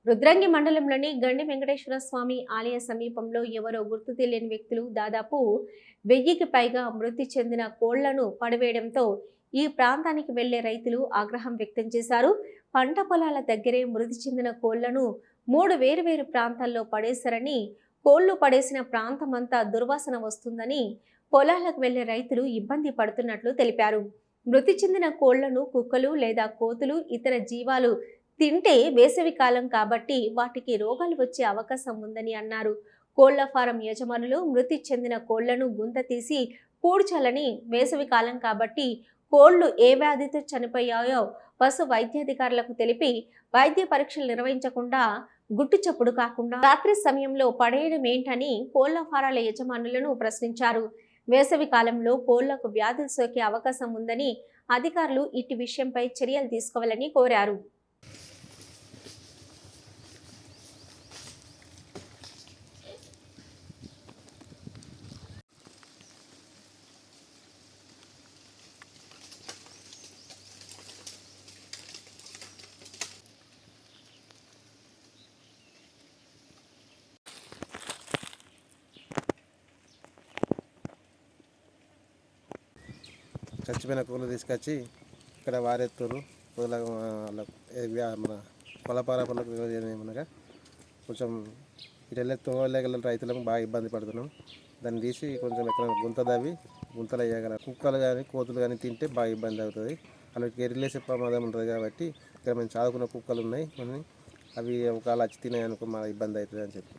రుద్రంగి మండలంలోని గండి వెంకటేశ్వర స్వామి ఆలయ సమీపంలో ఎవరో గుర్తు తెలియని వ్యక్తులు దాదాపు 1000కి పైగా మృతి చెందిన కోళ్లను పడివేయడంతో ఈ ప్రాంతానికి వెళ్లే రైతులు ఆగ్రహం వ్యక్తం చేశారు. పంట పొలాల దగ్గరే మృతి చెందిన కోళ్లను 3 వేర్వేరు ప్రాంతాల్లో పడేశారని, కోళ్లు పడేసిన ప్రాంతమంతా దుర్వాసన వస్తుందని పొలాలకు వెళ్లే రైతులు ఇబ్బంది పడుతున్నట్లు తెలిపారు. మృతి చెందిన కోళ్లను కుక్కలు లేదా కోతులు ఇతర జీవాలు తింటే వేసవి కాలం కాబట్టి వాటికి రోగాలు వచ్చే అవకాశం ఉందని అన్నారు. కోళ్ల ఫారం యజమానులు మృతి చెందిన కోళ్లను గుంత తీసి పూడ్చాలని, వేసవి కాలం కాబట్టి కోళ్లు ఏ వ్యాధితో చనిపోయాయో పశు వైద్యాధికారులకు తెలిపి వైద్య పరీక్షలు నిర్వహించకుండా గుట్టు చప్పుడు కాకుండా రాత్రి సమయంలో పడేయడం ఏంటని కోళ్ల ఫారాల యజమానులను ప్రశ్నించారు. వేసవి కాలంలో కోళ్లకు వ్యాధులు సోకే అవకాశం ఉందని అధికారులు ఇట్టి విషయంపై చర్యలు తీసుకోవాలని కోరారు. చచ్చిపోయిన కోళ్ళు తీసుకొచ్చి ఇక్కడ వారెత్తురు మన పొలపార పనులకు ఏమనగా కొంచెం ఇటు వెళ్ళే తోలేగల రైతులకు బాగా ఇబ్బంది పడుతున్నాం. దాన్ని తీసి కొంచెం ఎక్కడ గుంత దవ్వి గుంతలు వేయగల కుక్కలు కానీ కోతులు కానీ తింటే బాగా ఇబ్బంది అవుతుంది. అలాంటి ఎరిలేసే ప్రమాదం ఉంటుంది కాబట్టి ఇక్కడ మేము చదువుకున్న కుక్కలు ఉన్నాయి, అవి ఒకవేళ వచ్చి తినాయనుకో మా ఇబ్బంది అవుతుంది అని చెప్పి